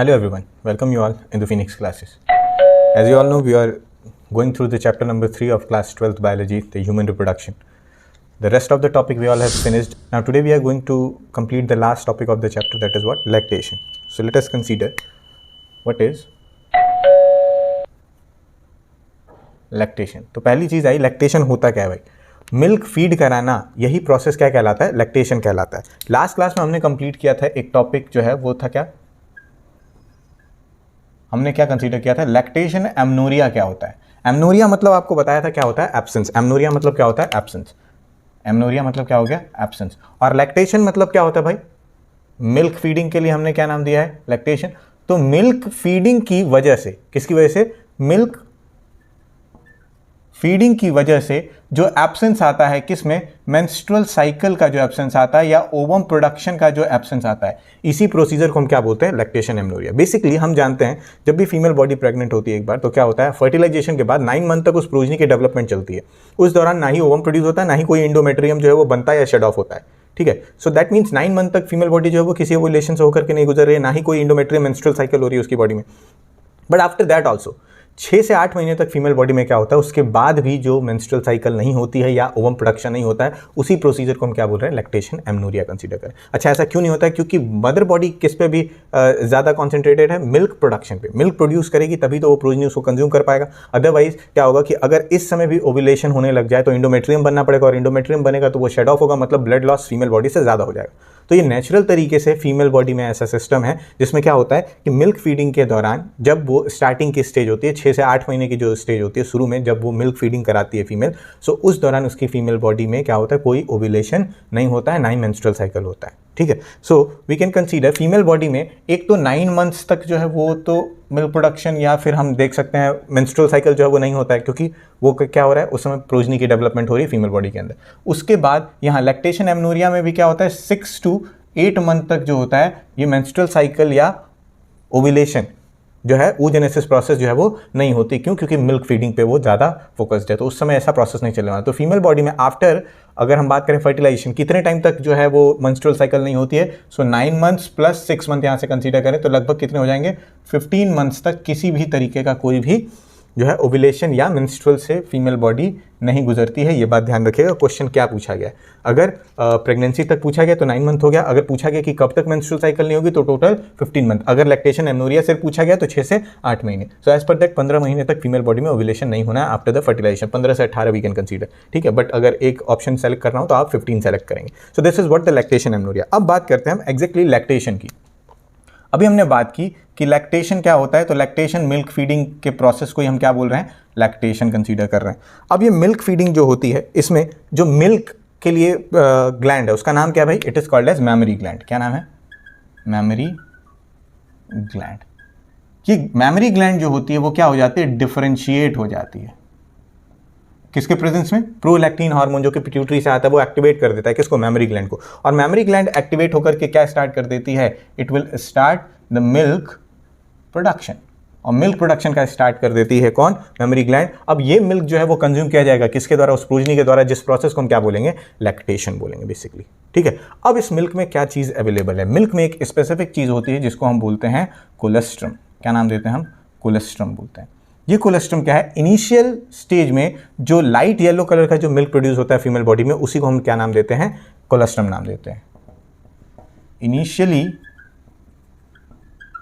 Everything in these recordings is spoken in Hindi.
Hello everyone, welcome you all in the Phoenix classes. As you all know, we are going through the chapter number 3 of class 12th biology, the human reproduction. The rest of the topic we all have finished. Now today we are going to complete the last topic of the chapter, that is what? Lactation. So let us consider what is lactation. तो पहली चीज़ आई lactation होता क्या है भाई? मिल्क फीड कराना, यही प्रोसेस क्या कहलाता है? लैक्टेशन कहलाता है. लास्ट क्लास में हमने कंप्लीट किया था एक टॉपिक जो है वो था क्या? हमने क्या कंसीडर किया था? लैक्टेशन एमनोरिया क्या होता है? एमनोरिया मतलब आपको बताया था क्या होता है? एब्सेंस. एमनोरिया मतलब क्या होता है? एब्सेंस. एमनोरिया मतलब क्या हो गया? एब्सेंस. और लैक्टेशन मतलब क्या होता है भाई? मिल्क फीडिंग के लिए हमने क्या नाम दिया है? लैक्टेशन. तो मिल्क फीडिंग की वजह से, किसकी वजह से? मिल्क फीडिंग की वजह से जो एब्सेंस आता है, किसमें? मेंस्ट्रुअल साइकिल का जो एब्सेंस आता है या ओवम प्रोडक्शन का जो एब्सेंस आता है, इसी प्रोसीजर को हम क्या बोलते हैं? Lactation amenorrhoea. बेसिकली हम जानते हैं जब भी फीमेल बॉडी प्रेग्नेंट होती है एक बार, तो क्या होता है? फर्टिलाइजेशन के बाद 9 मंथ तक उस प्रोजनी की डेवलपमेंट चलती है. उस दौरान ना ही ओवम प्रोड्यूस होता है, ना ही कोई इंडोमेट्रियम जो है वो बनता है या शेड ऑफ होता है. ठीक है. सो दैट मीन्स 9 मंथ तक फीमेल बॉडी जो है वो किसी ओव्यूलेशन से होकर के नहीं गुजर रही है, ना ही कोई इंडोमेट्रियम मेंस्ट्रुअल साइकिल हो रही है उसकी बॉडी में. बट आफ्टर दैट ऑल्सो 6 से 8 महीने तक फीमेल बॉडी में क्या होता है? उसके बाद भी जो मेंस्ट्रुअल साइकिल नहीं होती है या ओवम प्रोडक्शन नहीं होता है, उसी प्रोसीजर को हम क्या बोल रहे हैं? लैक्टेशन एमनोरिया कंसीडर करें. अच्छा, ऐसा क्यों नहीं होता है? क्योंकि मदर बॉडी किस पे भी ज़्यादा कॉन्सेंट्रेटेड है? मिल्क प्रोडक्शन पे. मिल्क प्रोड्यूस करेगी तभी तो वो प्रोजनी उसको कंज्यूम कर पाएगा. अदरवाइज क्या होगा कि अगर इस समय भी ओव्यूलेशन होने लग जाए तो इंडोमेट्रियम बनना पड़ेगा, और इंडोमेट्रियम बनेगा तो वो शेड ऑफ होगा, मतलब ब्लड लॉस फीमेल बॉडी से ज़्यादा हो जाएगा. तो ये नेचुरल तरीके से फीमेल बॉडी में ऐसा सिस्टम है जिसमें क्या होता है कि मिल्क फीडिंग के दौरान, जब वो स्टार्टिंग की स्टेज होती है, 6 से 8 महीने की जो स्टेज होती है शुरू में, जब वो मिल्क फीडिंग कराती है फीमेल, सो उस दौरान उसकी फीमेल बॉडी में क्या होता है? कोई ओव्यूलेशन नहीं होता है, ना ही मेंस्ट्रुअल साइकिल होता है. ठीक है. So we can consider female body में एक तो 9 मंथ्स तक जो है वो तो मिल्क प्रोडक्शन, या फिर हम देख सकते हैं मेंस्ट्रुअल साइकिल जो है वो नहीं होता है, क्योंकि वो क्या हो रहा है? उस समय प्रोजनी की डेवलपमेंट हो रही है फीमेल बॉडी के अंदर. उसके बाद यहाँ लैक्टेशन एमनोरिया में भी क्या होता है? 6 to 8 मंथ तक जो होता है ये मेंस्ट्रुअल साइकिल या ओव्यूलेशन जो है, oogenesis प्रोसेस जो है वो नहीं होती. क्यों? क्योंकि मिल्क फीडिंग पे वो ज़्यादा फोकस्ड है, तो उस समय ऐसा प्रोसेस नहीं चलने वाला. तो फीमेल बॉडी में आफ्टर, अगर हम बात करें फर्टिलाइजेशन, कितने टाइम तक जो है वो मेंस्ट्रुअल साइकिल नहीं होती है? सो 9 मंथ्स प्लस 6 मंथ यहाँ से कंसीडर करें तो लगभग कितने हो जाएंगे? 15 मंथ्स तक किसी भी तरीके का कोई भी जो है ओव्यूलेशन या मेंस्ट्रुअल से फीमेल बॉडी नहीं गुजरती है. ये बात ध्यान रखिएगा. क्वेश्चन क्या पूछा गया? अगर प्रेगनेंसी तक पूछा गया तो 9 मंथ हो गया. अगर पूछा गया कि कब तक मेंस्ट्रुअल साइकिल नहीं होगी तो टोटल 15 मंथ. अगर लैक्टेशन एमनोरिया से पूछा गया तो 6 से 8 महीने. सो एज पर दैट 15 महीने तक फीमेल बॉडी में ओव्यूलेशन नहीं होना है आफ्टर द फर्टिलाइजेशन. 15 से 18 वी कैन कंसीडर. ठीक है. बट अगर एक ऑप्शन सेलेक्ट करना हो तो आप 15 सेलेक्ट करेंगे. So this is what the lactation amenorrhoea. अब बात करते हैं हम एग्जैक्टली लैक्टेशन की. अभी हमने बात की कि लैक्टेशन क्या होता है, तो लैक्टेशन मिल्क फीडिंग के प्रोसेस को ही हम क्या बोल रहे हैं? लैक्टेशन कंसीडर कर रहे हैं. अब ये मिल्क फीडिंग जो होती है, इसमें जो मिल्क के लिए ग्लैंड है उसका नाम क्या है भाई? It is called as mammary gland. क्या नाम है? Mammary gland. ये मैमरी ग्लैंड जो होती है वो क्या हो जाती है? डिफरेंशिएट हो जाती है. किसके प्रेजेंस में? प्रोलैक्टिन हार्मोन जो कि पिट्यूटरी से आता है वो एक्टिवेट कर देता है किसको? मैमरी ग्लैंड को. और मैमरी ग्लैंड एक्टिवेट होकर के क्या स्टार्ट कर देती है? It will start the milk production. और मिल्क प्रोडक्शन का स्टार्ट कर देती है कौन? Mammary gland. अब ये मिल्क जो है वो कंज्यूम किया जाएगा किसके द्वारा? उस प्रोजनी के द्वारा, जिस प्रोसेस को हम क्या बोलेंगे? लैक्टेशन बोलेंगे बेसिकली. ठीक है. अब इस मिल्क में क्या चीज़ अवेलेबल है? मिल्क में एक स्पेसिफिक चीज़ होती है जिसको हम बोलते हैं कोलेस्ट्रम. क्या नाम देते हैं हम? कोलेस्ट्रम बोलते हैं. ये कोलेस्ट्रम क्या है? इनिशियल स्टेज में जो लाइट येलो कलर का जो मिल्क प्रोड्यूस होता है फीमेल बॉडी में, उसी को हम क्या नाम देते हैं? कोलेस्ट्रम नाम देते हैं. इनिशियली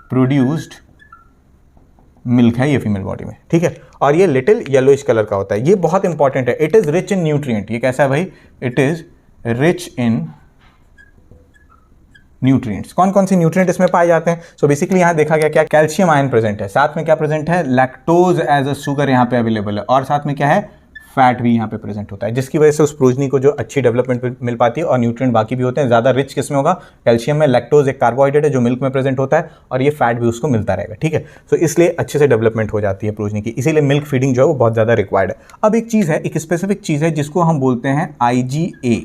प्रोड्यूस्ड मिल्क है ये फीमेल बॉडी में. ठीक है. और ये लिटिल येलोइश कलर का होता है. ये बहुत इंपॉर्टेंट है. It is rich in nutrient. ये कैसा है भाई? It is rich in nutrients. कौन कौन से न्यूट्रिएंट इसमें पाए जाते हैं? सो बेसिकली यहाँ देखा गया क्या? कैल्शियम आयन प्रेजेंट है. साथ में क्या प्रेजेंट है? लैक्टोज एज अ शुगर यहाँ पे अवेलेबल है. और साथ में क्या है? फैट भी यहाँ पे प्रेजेंट होता है, जिसकी वजह से उस प्रोजनी को जो अच्छी डेवलपमेंट मिल पाती है. और न्यूट्रिएंट बाकी भी होते हैं. ज़्यादा रिच किस में होगा? कैल्शियम में. लैक्टोज एक कार्बोहाइड्रेट है जो मिल्क में प्रेजेंट होता है, और ये फैट भी उसको मिलता रहेगा. ठीक है. सो इसलिए अच्छे से डेवलपमेंट हो जाती है प्रोजनी की. इसीलिए मिल्क फीडिंग जो है वो बहुत ज़्यादा रिक्वायर्ड है. अब एक चीज़ है, एक स्पेसिफिक चीज़ है जिसको हम बोलते हैं IgA.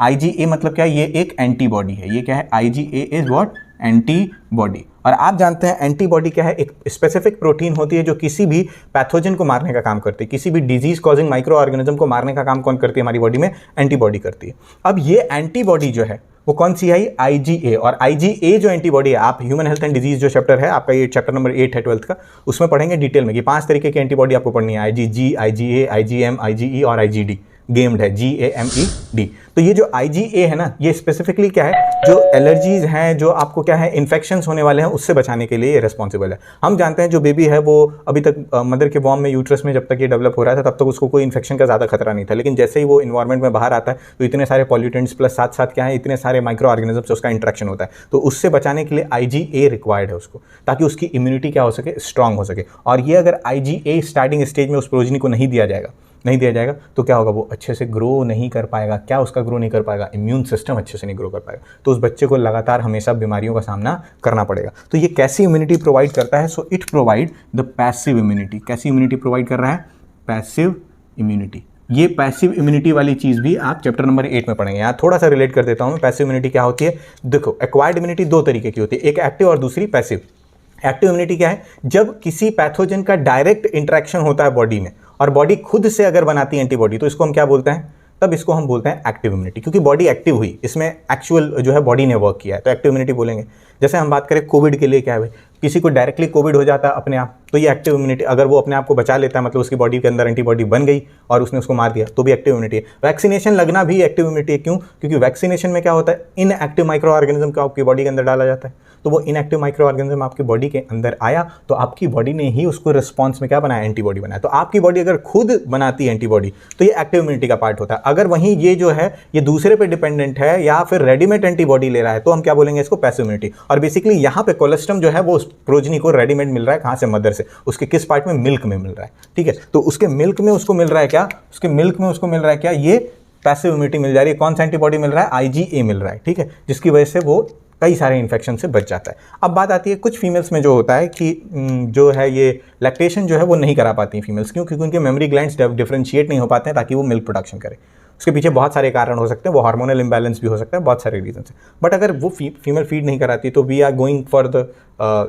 IgA मतलब क्या है? ये एक एंटीबॉडी है. ये क्या है? IgA is what? एंटीबॉडी. और आप जानते हैं एंटीबॉडी क्या है, एक स्पेसिफिक प्रोटीन होती है जो किसी भी पैथोजन को मारने का काम करती है, किसी भी डिजीज कॉजिंग माइक्रो ऑर्गेनिज्म को मारने का काम कौन करती है हमारी बॉडी में, एंटीबॉडी करती है। अब ये एंटीबॉडी जो है वो कौन सी आई, IgA, और IgA जो एंटीबॉडी है, आप ह्यूमन हेल्थ एंड डिजीज जो चैप्टर है आपका, ये चैप्टर नंबर 8 है 12th का, उसमें पढ़ेंगे डिटेल में कि 5 तरीके की एंटीबॉडी आपको पढ़नी है, IgG, IgA, IgM, IgE और IgD, गेम्ड है GAMED। तो ये जो IgA है ना, ये स्पेसिफिकली क्या है, जो एलर्जीज हैं, जो आपको क्या है इन्फेक्शंस होने वाले हैं उससे बचाने के लिए ये रिस्पॉन्सिबल है। हम जानते हैं जो बेबी है वो अभी तक मदर के वॉर्म में, यूट्रस में जब तक ये डेवलप हो रहा था तब तक उसको कोई इन्फेक्शन का ज़्यादा खतरा नहीं था, लेकिन जैसे ही वो इन्वायरमेंट में बाहर आता है तो इतने सारे पॉल्यूटेंट्स प्लस साथ साथ क्या है, इतने सारे माइक्रो ऑर्गेनिज्म से उसका इंटरेक्शन होता है, तो उससे बचाने के लिए IgA रिक्वायर्ड है उसको, ताकि उसकी इम्यूनिटी क्या हो सके, स्ट्रांग हो सके। और ये अगर IgA स्टार्टिंग स्टेज में उस प्रोजनी को नहीं दिया जाएगा तो क्या होगा, वो अच्छे से ग्रो नहीं कर पाएगा। क्या उसका ग्रो नहीं कर पाएगा, इम्यून सिस्टम अच्छे से नहीं ग्रो कर पाएगा, तो उस बच्चे को लगातार हमेशा बीमारियों का सामना करना पड़ेगा। तो ये कैसी इम्यूनिटी प्रोवाइड करता है, so it provide the passive immunity. कैसी इम्यूनिटी प्रोवाइड कर रहा है, पैसिव इम्यूनिटी। ये पैसिव इम्यूनिटी वाली चीज़ भी आप चैप्टर नंबर 8 में पढ़ेंगे। यहाँ थोड़ा सा रिलेट कर देता हूँ मैं, पैसिव इम्यूनिटी क्या होती है। देखो, एक्वायर्ड इम्यूनिटी 2 तरीके की होती है, एक एक्टिव और दूसरी पैसिव। एक्टिव इम्यूनिटी क्या है, जब किसी पैथोजन का डायरेक्ट इंटरेक्शन होता है बॉडी में और बॉडी खुद से अगर बनाती है एंटीबॉडी, तो इसको हम क्या बोलते हैं, तब इसको हम बोलते हैं एक्टिव इम्यूनिटी, क्योंकि बॉडी एक्टिव हुई, इसमें एक्चुअल जो है बॉडी ने वर्क किया है, तो एक्टिव इम्यूनिटी बोलेंगे। जैसे हम बात करें कोविड के लिए, क्या है भाई, किसी को डायरेक्टली कोविड हो जाता है अपने आप, तो ये एक्टिव इम्यूनिटी, अगर वो अपने आप को बचा लेता है, मतलब उसकी बॉडी के अंदर एंटीबॉडी बन गई और उसने उसको मार दिया, तो भी एक्टिव इम्यूनिटी है। वैक्सीनेशन लगना भी एक्टिव इम्यूनिटी है, क्यों, क्योंकि वैक्सीनेशन में क्या होता है, इनएक्टिव माइक्रो ऑर्गेनिज्म को आपकी बॉडी के अंदर डाला जाता है, तो वो इनएक्टिव माइक्रो ऑर्गेनिज्म आपकी बॉडी के अंदर आया तो आपकी बॉडी ने ही उसको रिस्पॉन्स में क्या बनाया, एंटीबॉडी बनाया। तो आपकी बॉडी अगर खुद बनाती है एंटीबॉडी तो ये एक्टिव इम्यूनिटी का पार्ट होता है। अगर वहीं ये जो है ये दूसरे पे डिपेंडेंट है या फिर रेडीमेड एंटीबॉडी ले रहा है, तो हम क्या बोलेंगे इसको, पैसिव इम्यूनिटी। और बेसिकली यहाँ पे कोलेस्ट्रम जो है वो प्रोजनी को रेडीमेड मिल रहा है, कहाँ से, मदर से, उसके किस पार्ट में, मिल्क में मिल रहा है, ठीक है। तो उसके मिल्क में उसको मिल रहा है क्या, उसके मिल्क में उसको मिल रहा है क्या, ये पैसिव इम्यूनिटी मिल जा रही है। कौन सा एंटीबॉडी मिल रहा है, IgA मिल रहा है, ठीक है, जिसकी वजह से वो कई सारे इन्फेक्शन से बच जाता है। अब बात आती है कुछ फीमेल्स में जो होता है कि जो है ये लैक्टेशन जो है वो नहीं करा पाती फीमेल्स, क्यों, क्योंकि उनके मेमोरी ग्लैंड्स डिफरेंशिएट नहीं हो पाते हैं ताकि वो मिल्क प्रोडक्शन करे। उसके पीछे बहुत सारे कारण हो सकते हैं, वो हार्मोनल इम्बैलेंस भी हो सकता है, बहुत सारे रीजन है। बट अगर वो फीमेल फीड नहीं कराती तो we are going for the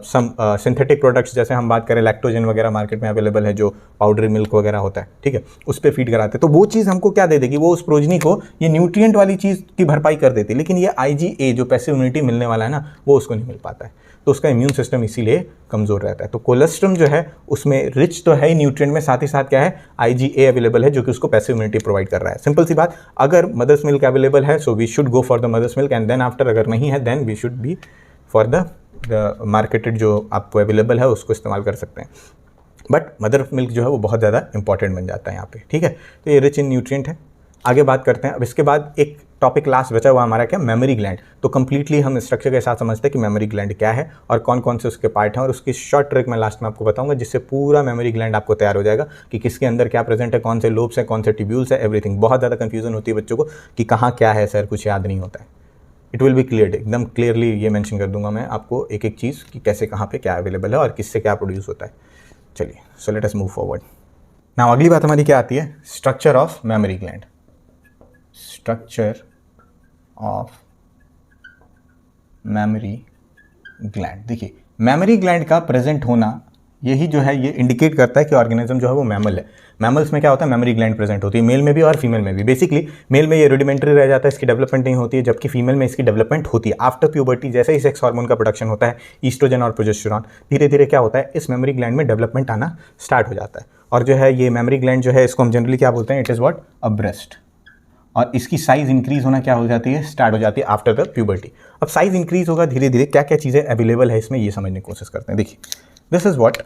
some synthetic products, जैसे हम बात करें लैक्टोजन वगैरह मार्केट में अवेलेबल है, जो पाउडर मिल्क वगैरह होता है, ठीक है, उस पर फीड कराते हैं, तो वो चीज़ हमको क्या दे देगी, वो उस प्रोजनी को ये न्यूट्रिएंट वाली चीज़ की भरपाई कर देती है। लेकिन ये IgA जो पैसिव इम्यूनिटी मिलने वाला है ना, वो उसको नहीं मिल पाता है, तो उसका इम्यून सिस्टम इसीलिए कमज़ोर रहता है। तो कोलेस्ट्रम जो है उसमें रिच तो है ही न्यूट्रिएंट में, साथ ही साथ क्या है, IgA अवेलेबल है जो कि उसको पैसिव इम्यूनिटी प्रोवाइड कर रहा है। सिंपल सी बात, अगर मदर्स मिल्क अवेलेबल है so we should go for the mother's milk, and then after अगर नहीं है then we should be for the marketed जो आपको अवेलेबल है उसको इस्तेमाल कर सकते हैं। बट मदर मिल्क जो है वो बहुत ज़्यादा इंपॉर्टेंट बन जाता है यहाँ पे, ठीक है। तो ये रिच इन न्यूट्रिएंट है। आगे बात करते हैं। अब इसके बाद एक टॉपिक लास्ट बचा हुआ हमारा, क्या, मेमोरी ग्लैंड। तो कंप्लीटली हम स्ट्रक्चर के साथ समझते हैं कि मेमोरी ग्लैंड क्या है और कौन कौन से उसके पार्ट हैं, और उसकी शॉर्ट ट्रिक मैं लास्ट में आपको बताऊंगा, जिससे पूरा मेमोरी ग्लैंड आपको तैयार हो जाएगा कि किसके अंदर क्या प्रेजेंट है, कौन से लोब्स है, कौन से ट्यूब्यूल्स है, एवरीथिंग। बहुत ज़्यादा कन्फ्यूजन होती है बच्चों को कि कहाँ क्या है सर, कुछ याद नहीं होता है। इट विल बी क्लियर, एकदम क्लियरली ये मेंशन कर दूंगा मैं आपको एक एक चीज़ कि कैसे कहाँ पे क्या अवेलेबल है और किससे क्या प्रोड्यूस होता है। चलिए, so let us move forward. Now अगली बात हमारी क्या आती है, structure of memory gland. Structure of memory gland. देखिए, मेमोरी ग्लैंड का प्रेजेंट होना यही जो है ये इंडिकेट करता है कि ऑर्गेनिज्म जो है वो मैमल है। मैमल्स में क्या होता है, मेमोरी ग्लैंड प्रेजेंट होती है, मेल में भी और फीमेल में भी। बेसिकली मेल में ये रूडिमेंट्री रह जाता है, इसकी डेवलपमेंट नहीं होती है, जबकि फीमेल में इसकी डेवलपमेंट होती है। आफ्टर प्यूबर्टी जैसे ही सेक्स हार्मोन का प्रोडक्शन होता है, ईस्ट्रोजन और प्रोजेस्टेरॉन, धीरे धीरे क्या होता है, इस मेमोरी ग्लैंड में डेवलपमेंट आना स्टार्ट हो जाता है। और जो है ये मेमोरी ग्लैंड जो है इसको हम जनरली क्या बोलते हैं, it is what, a breast. और इसकी साइज़ इंक्रीज होना क्या हो जाती है, स्टार्ट हो जाती है आफ्टर द प्यूबर्टी। अब साइज़ इंक्रीज होगा धीरे धीरे, क्या क्या चीज़ें अवेलेबल है इसमें ये समझने की कोशिश करते हैं। देखिए, this is what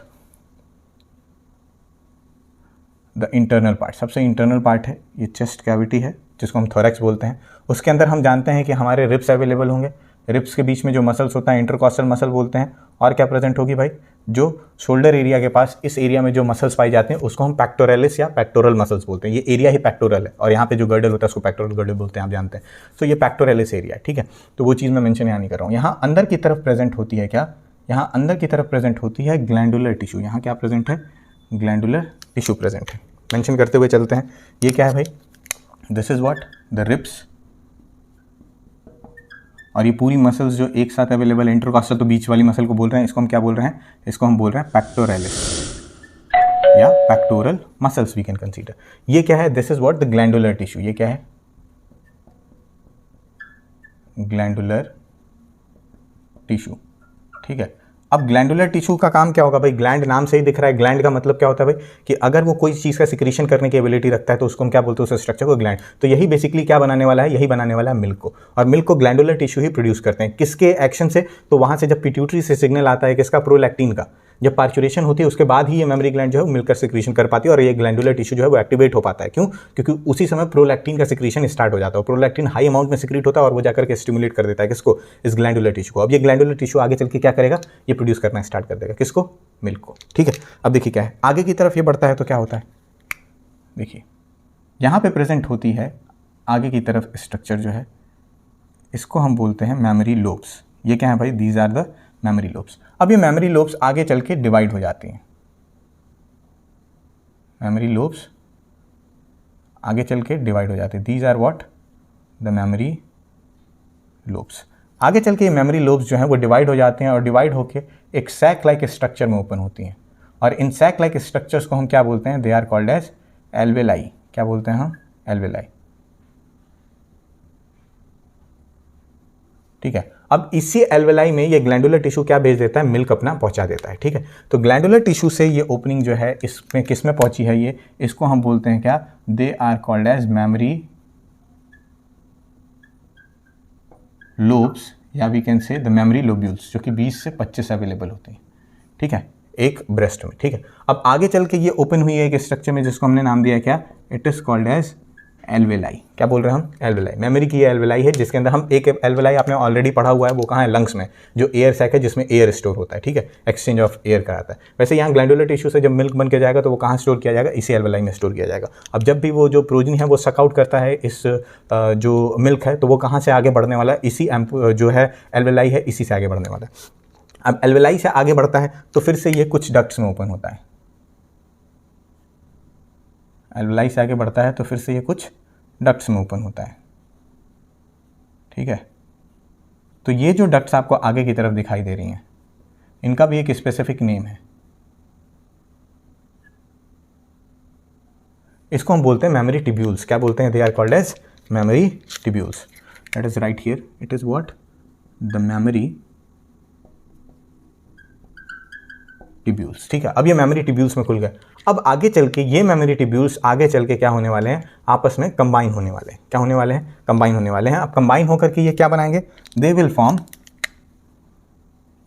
the internal part. सबसे इंटरनल पार्ट है ये चेस्ट कैविटी है, जिसको हम थोरैक्स बोलते हैं। उसके अंदर हम जानते हैं कि हमारे रिब्स अवेलेबल होंगे। रिब्स के बीच में जो मसल्स होता है इंटरकॉस्टल मसल बोलते हैं। और क्या प्रेजेंट होगी भाई, जो शोल्डर एरिया के पास, इस एरिया में जो मसल्स पाई जाते हैं उसको हम पैक्टोरलिस या पैक्टोरल मसल्स बोलते हैं। ये एरिया ही पैक्टोरल है, और यहाँ पे जो गर्डल होता है उसको पैक्टोरल गर्डल बोलते हैं, आप जानते हैं। तो ये पैक्टोरलिस एरिया है, ठीक है। तो वो चीज़ मैं मेंशन यहाँ नहीं कर रहा हूँ। यहाँ अंदर की तरफ प्रेजेंट होती है क्या, यहाँ अंदर की तरफ प्रेजेंट होती है ग्लैंडुलर टिश्यू। यहाँ क्या प्रेजेंट है, ग्लैंडुलर टिश्यू प्रेजेंट है। मेंशन करते हुए चलते हैं, ये क्या है भाई, this is what the ribs और ये पूरी मसल्स जो एक साथ अवेलेबल है, इंटरकॉस्टल तो बीच वाली मसल को बोल रहे हैं, इसको हम क्या बोल रहे हैं, इसको हम बोल रहे हैं पेक्टोरलिस या pectoral muscles we can consider. ये क्या है, this is what the glandular tissue. ये क्या है, ग्लैंडुलर टिश्यू, ठीक है। अब ग्लैंडुलर टिश्यू का काम क्या होगा भाई, ग्लैंड नाम से ही दिख रहा है, ग्लैंड का मतलब क्या होता है भाई कि अगर वो कोई चीज़ का सिक्रीशन करने की एबिलिटी रखता है तो उसको हम क्या बोलते हैं, उस स्ट्रक्चर को ग्लैंड। तो यही बेसिकली क्या बनाने वाला है, यही बनाने वाला है मिल्क को, और मिल्क को ग्लैंडुलर टिश्यू ही प्रोड्यूस करते हैं। किसके एक्शन से, तो वहाँ से जब पिट्यूटरी से सिग्नल आता है किसका, प्रोलैक्टिन का, जब पार्चुरेशन होती है उसके बाद ही ये मेमोरी ग्लैंड जो है वो मिल्क का सिक्रीशन कर पाती है, और ये ग्लैंडुलर टिश्यू जो है वो एक्टिवेट हो पाता है। क्यों, क्योंकि उसी समय प्रोलैक्टिन का सिक्रीशन स्टार्ट हो जाता है, प्रोलैक्टिन हाई अमाउंट में सिक्रीट होता है और वो जाकर के स्टिमुलेट कर देता है किसको, इस ग्लैंडुलर टिश्यू को। अब ये ग्लैंडुलर टिश्यू आगे चल के क्या करेगा, ये प्रोड्यूस करना स्टार्ट कर देगा किसको, मिल्क को, ठीक है। अब देखिए क्या है, आगे की तरफ ये बढ़ता है तो क्या होता है, देखिए यहाँ पे प्रेजेंट होती है आगे की तरफ स्ट्रक्चर जो है, इसको हम बोलते हैं मेमोरी लोब्स। ये क्या है भाई, these are the memory lobes. अब ये मेमोरी लोब्स आगे चल के डिवाइड हो जाती हैं, मेमोरी लोब्स आगे चल के डिवाइड हो जाते हैं, these are what, the memory lobes. आगे चल के ये मेमोरी लोब्स जो हैं वो डिवाइड हो जाते हैं और डिवाइड होके एक सैक लाइक स्ट्रक्चर में ओपन होती हैं, और इन सैक लाइक स्ट्रक्चर्स को हम क्या बोलते हैं, they are called as alveoli. क्या बोलते हैं हम, एल्वेलाई, ठीक है। अब इसी एल्वेलाई में ये ग्लैंडुलर टिश्यू क्या भेज देता है, मिल्क अपना पहुंचा देता है, ठीक है। तो ग्लैंडुलर टिश्यू से ये ओपनिंग जो है इसमें किस में पहुंची है, ये इसको हम बोलते हैं क्या, they are called as memory lobes, या we can say the memory lobules, जो कि 20 से 25 अवेलेबल होती हैं, ठीक है, एक ब्रेस्ट में, ठीक है। अब आगे चल के ये ओपन हुई है एक स्ट्रक्चर में जिसको हमने नाम दिया क्या, it is called as alveoli. क्या बोल रहे हैं हम, एल्वेलाई। मेमोरी की ये एल्वेलाई है जिसके अंदर हम एक एल्वेलाई आपने ऑलरेडी पढ़ा हुआ है, वो कहाँ है, लंग्स में, जो एयर सैक है जिसमें एयर स्टोर होता है, ठीक है, एक्सचेंज ऑफ एयर कराता है। वैसे यहाँ ग्लैंडुलर टिश्यू से जब मिल्क बन के जाएगा तो वो कहाँ स्टोर किया जाएगा, इसी एल्वेलाई में स्टोर किया जाएगा। अब जब भी वो जो प्रोजीन है वो सक आउट करता है इस जो मिल्क है, तो वो कहाँ से आगे बढ़ने वाला है, इसी जो है एल्वेलाई है, इसी से आगे बढ़ने वाला है। अब एल्वेलाई से आगे बढ़ता है तो फिर से ये कुछ डक्ट्स में ओपन होता है, एल्वेलाई से आगे बढ़ता है तो फिर से ये कुछ डक्ट्स में ओपन होता है, ठीक है। तो ये जो डक्ट्स आपको आगे की तरफ दिखाई दे रही हैं, इनका भी एक स्पेसिफिक नेम है, इसको हम बोलते हैं मेमोरी टिब्यूल्स। क्या बोलते हैं, they are called as memory tubules. That is right here, it is what, the memory tubules, ठीक है। अब ये मेमोरी टिब्यूल्स में खुल गए। अब आगे चल के ये मेमोरी टिब्यूल्स आगे चल के क्या होने वाले हैं, आपस में कंबाइन होने वाले हैं। क्या होने वाले हैं, कंबाइन होने वाले हैं। अब कंबाइन होकर के ये क्या बनाएंगे, दे विल फॉर्म,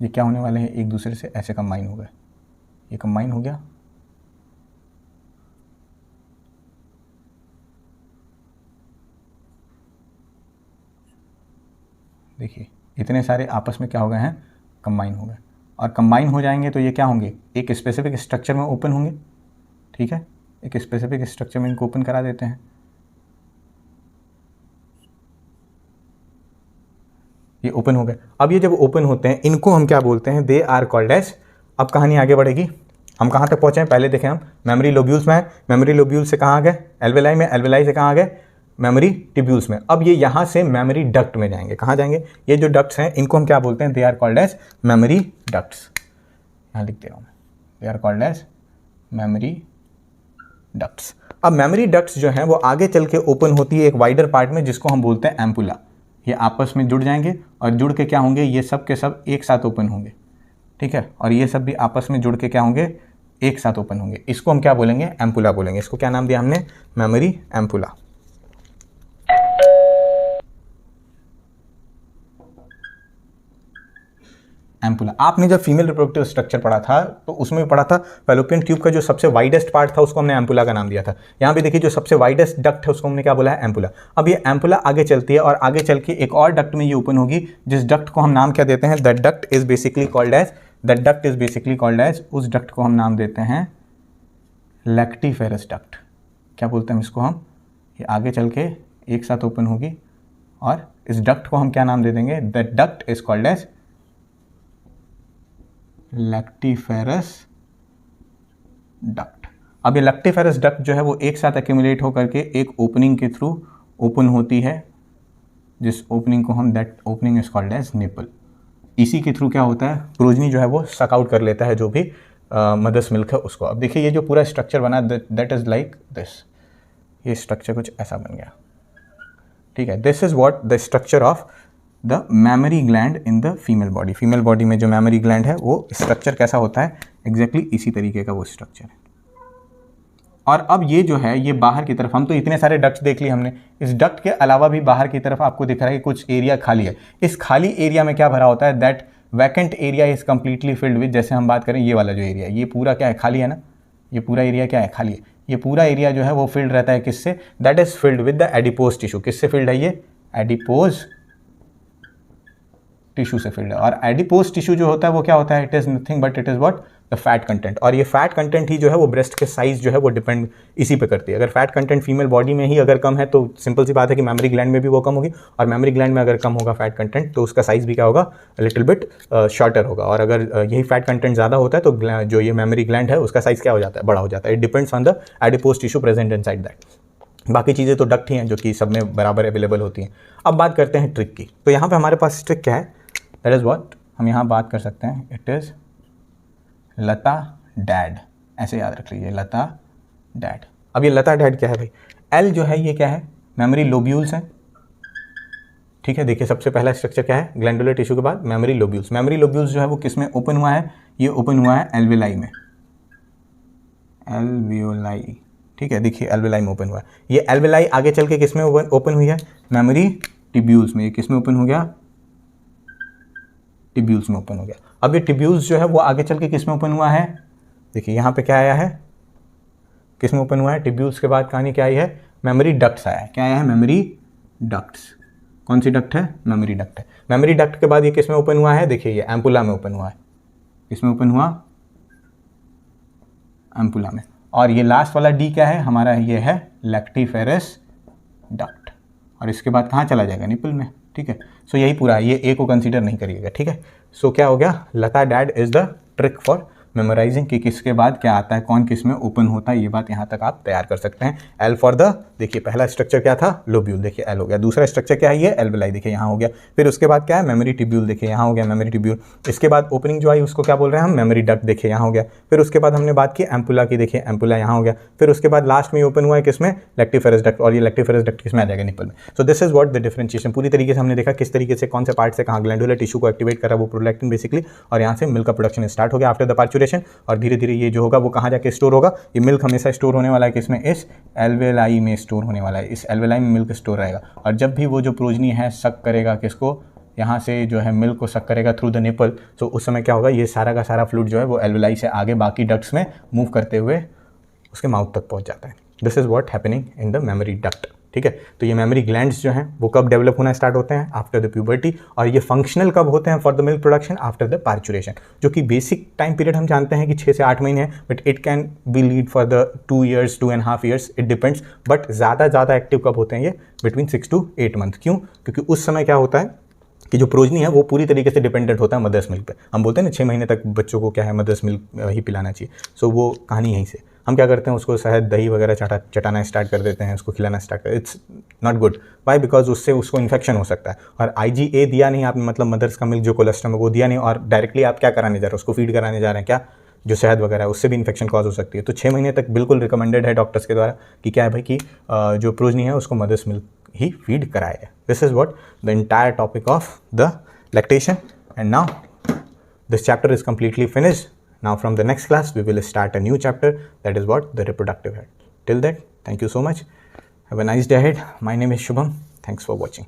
ये क्या होने वाले हैं, एक दूसरे से ऐसे कंबाइन हो गए, ये कंबाइन हो गया, देखिए इतने सारे आपस में क्या हो गए हैं, कंबाइन हो गए। और कंबाइन हो जाएंगे तो ये क्या होंगे, एक स्पेसिफिक स्ट्रक्चर में ओपन होंगे, ठीक है, एक स्पेसिफिक स्ट्रक्चर में इनको ओपन करा देते हैं, ये ओपन हो गए। अब ये जब ओपन होते हैं इनको हम क्या बोलते हैं, दे आर कॉल्ड एज, अब कहानी आगे बढ़ेगी, हम कहाँ तक पहुँचे हैं पहले देखें हम, मेमोरी लोब्यूल्स में है, मेमोरी लोब्यूल से कहाँ आ गए, एल्वेलाई में, एल्वेलाई से कहाँ आ गए, मेमोरी टिब्यूल्स में। अब ये यहाँ से मेमोरी डक्ट में जाएंगे, कहाँ जाएंगे, ये जो डक्ट्स हैं इनको हम क्या बोलते हैं, they are called as memory ducts, यहाँ लिख दे रहा हूँ मैं, they are called as memory ducts. अब मेमोरी डक्ट्स जो हैं वो आगे चल के ओपन होती है एक वाइडर पार्ट में जिसको हम बोलते हैं एम्पुला। ये आपस में जुड़ जाएंगे और जुड़ के क्या होंगे, ये सब के सब एक साथ ओपन होंगे, ठीक है, और ये सब भी आपस में जुड़ के क्या होंगे, एक साथ ओपन होंगे। इसको हम क्या बोलेंगे, एम्पुला बोलेंगे। इसको क्या नाम दिया हमने, मेमोरी एम्पुला। एम्पुला, आपने जब फीमेल रिप्रोडक्टिव स्ट्रक्चर पढ़ा था तो उसमें भी पढ़ा था, फैलोपियन ट्यूब का जो सबसे वाइडेस्ट पार्ट था उसको हमने एम्पुला का नाम दिया था। यहाँ भी देखिए जो सबसे वाइडेस्ट डक्ट है उसको हमने क्या बोला है, एम्पुला। अब ये एम्पुला आगे चलती है और आगे चल के एक और डक्ट में ये ओपन होगी, जिस डक्ट को हम नाम क्या देते हैं, that duct is basically called as, that duct is basically called as, उस डक्ट को हम नाम देते हैं लैक्टिफेरस डक्ट। क्या बोलते हैं इसको हम, ये आगे चल के एक साथ ओपन होगी और इस डक्ट को हम क्या नाम दे देंगे, that duct is called as lactiferous duct. अब ये लैक्टिफेरस डक्ट जो है वो एक साथ एक्यूमुलेट होकर के एक ओपनिंग के थ्रू ओपन होती है जिस ओपनिंग को हम, that opening is called as nipple. इसी के थ्रू क्या होता है, प्रोजनी जो है वो सक आउट कर लेता है जो भी मदर्स मिल्क है उसको। अब देखिए ये जो पूरा स्ट्रक्चर बना, दैट इज लाइक दिस, ये स्ट्रक्चर कुछ ऐसा बन गया, ठीक है। This is what the structure of the mammary gland in the female body. Female body में जो मैमरी ग्लैंड है वो स्ट्रक्चर कैसा होता है, एग्जैक्टली इसी तरीके का वो स्ट्रक्चर है। और अब ये जो है ये बाहर की तरफ, हम तो इतने सारे डक्ट देख लिए हमने, इस डक्ट के अलावा भी बाहर की तरफ आपको दिख रहा है कि कुछ एरिया खाली है। इस खाली एरिया में क्या भरा होता है, that vacant area is completely filled with, जैसे हम बात करें ये वाला जो एरिया, ये पूरा क्या है, खाली है ना, ये पूरा एरिया क्या है, खाली है। ये पूरा एरिया जो है वो फिल्ड रहता है किससे, that is filled with the adipose tissue. किससे फिल्ड है ये, एडिपोज टिश्यू से फिल्ड है। और एडिपोज टिश्यू जो होता है वो क्या होता है, it is nothing but it is what, the fat content. और ये फैट कंटेंट ही जो है वो ब्रेस्ट के साइज जो है वो डिपेंड इसी पे करती है। अगर फैट कंटेंट फीमेल बॉडी में ही अगर कम है तो सिंपल सी बात है कि मैमरी ग्लैंड में भी वो कम होगी, और मैमरी ग्लैंड में अगर कम होगा फैट कंटेंट तो उसका साइज भी क्या होगा, लिटिल बिट शॉर्टर होगा। और अगर यही फैट कंटेंट ज़्यादा होता है तो जो ये मैमरी ग्लैंड है उसका साइज क्या हो जाता है, बड़ा हो जाता है। It depends on the adipose tissue present inside that. बाकी चीज़ें तो डक्ट ही हैं जो कि सब में बराबर अवेलेबल होती हैं। अब बात करते हैं ट्रिक की। तो यहाँ पे हमारे पास ट्रिक क्या है, दैट इज़ व्हाट हम यहाँ बात कर सकते हैं, इट इज़ लता डैड, ऐसे याद रख लीजिए, लता डैड। अब ये लता डैड क्या है भाई, एल जो है ये क्या है, मेमोरी लोब्यूल्स हैं, ठीक है। देखिए सबसे पहला स्ट्रक्चर क्या है, ग्लैंडुलर टिश्यू के बाद मेमोरी लोब्यूल्स। मेमोरी लोब्यूल्स जो है वो किस में ओपन हुआ है, ये ओपन हुआ है एल्वेलाई में, एल्वियोलाई, ठीक है। देखिए एल्वेलाई में ओपन हुआ है। ये एल्वेलाई आगे चल के किस में ओपन हुई है, मेमोरी टिब्यूल्स में। ये किस में ओपन हो गया, टिब्यूल्स में ओपन हो गया। अब ये टिब्यूल्स जो है वो आगे चल के किस में ओपन हुआ है, देखिए यहाँ पे क्या आया है, किस में ओपन हुआ है, टिब्यूल्स के बाद कहानी क्या आई है, मेमोरी डक्ट्स आया है। क्या आया है, मेमोरी डक्ट्स। कौन सी डक्ट है, मेमोरी डक्ट है। मेमोरी डक्ट के बाद ये किस में ओपन हुआ है, देखिए ये एम्पुला में ओपन हुआ है। किस में ओपन हुआ, एम्पुला में। और ये लास्ट वाला डी क्या है हमारा, ये है लैक्टिफेरस डक्ट। और इसके बाद कहाँ चला जाएगा, निपल में, ठीक है। सो यही पूरा है, ये ए को कंसीडर नहीं करिएगा, ठीक है। सो क्या हो गया, Lata dad is the trick for memorising कि किसके बाद क्या आता है, कौन किस में ओपन होता है, ये बात यहाँ तक आप तैयार कर सकते हैं। एल फॉर द, देखिए पहला स्ट्रक्चर क्या था, लोब्यूल, देखिए एल हो गया। दूसरा स्ट्रक्चर क्या है, ये एल्वेलाई, देखिए यहाँ हो गया। फिर उसके बाद क्या है, मेमोरी टिब्यूल, देखिए यहाँ हो गया मेमोरी टिब्यूल। इसके बाद ओपनिंग जो आई उसको क्या बोल रहे हैं हम, मेमोरी डक्ट, देखिए यहाँ हो गया। फिर उसके बाद हमने बात की एम्पुला की, देखिए एम्पुला यहाँ हो गया। फिर उसके बाद लास्ट में ओपन हुआ है किसमें, लैक्टिफेरस डक्ट, और ये लैक्टिफेरस डक्ट किसमें आ जाएगा, निपल में। So this is what the differentiation. पूरी तरीके से हमने देखा किस तरीके से कौन से पार्ट से कहाँ ग्लैंडुलर टिश्यू को एक्टिवेट करा, वो प्रोलैक्टिन बेसिकली, और यहाँ से मिल्क का प्रोडक्शन स्टार्ट हो गया आफ्टर द पार्चुरेशन। और धीरे धीरे ये जो होगा वो कहाँ जाके स्टोर होगा, ये मिल्क हमेशा स्टोर होने वाला है किसमें, इस एल्वेलाई में स्टोर होने वाला है। इस एल्वेलाई में मिल्क स्टोर रहेगा। और जब भी वो जो प्रोजनी है सक करेगा किसको, यहाँ से जो है मिल्क को सक करेगा थ्रू द निपल, तो उस समय क्या होगा, ये सारा का सारा फ्लूइड जो है वो एल्वेलाई से आगे बाकी डक्ट्स में मूव करते हुए उसके माउथ तक पहुँच जाता है। This is what happening in the memory duct, ठीक है। तो ये मेमोरी ग्लैंड्स जो हैं वो कब डेवलप होना स्टार्ट होते हैं, आफ्टर द प्यूबर्टी। और ये फंक्शनल कब होते हैं, for the milk production, after the parturition. जो कि बेसिक टाइम पीरियड हम जानते हैं कि 6 से 8 महीने है, but it can be lead for the 2 years 2.5 years, it depends. But ज़्यादा एक्टिव कब होते हैं ये, बिटवीन 6 to 8 month। क्यों, क्योंकि उस समय क्या होता है कि जो प्रोजनी है वो पूरी तरीके से डिपेंडेंट होता है मदर्स मिल्क पे। हम बोलते हैं ना 6 महीने तक बच्चों को क्या है, मदर्स मिल्क ही पिलाना चाहिए। सो वो कहानी यहीं से हम क्या करते हैं, उसको शहद दही वगैरह चटाना स्टार्ट कर देते हैं, उसको खिलाना स्टार्ट कर, it's not good. Why, because उससे उसको इन्फेक्शन हो सकता है। और IgA दिया नहीं आपने, मतलब मदर्स का मिल्क जो कोलेस्ट्रॉल है वो दिया नहीं, और डायरेक्टली आप क्या कराने जा रहे हो, उसको फीड कराने जा रहे हैं क्या, जो शहद वगैरह है, उससे भी इन्फेक्शन कॉज हो सकती है। तो 6 महीने तक बिल्कुल रिकमेंडेड है डॉक्टर्स के द्वारा कि क्या है भाई कि जो प्रोजनी है उसको मदर्स मिल्क ही फीड कराए। This is what the entire topic of the lactation. And now this chapter is completely finished. Now from the next class we will start a new chapter, that is what, the reproductive health. Till then, thank you so much, have a nice day ahead. My name is Shubham. Thanks for watching.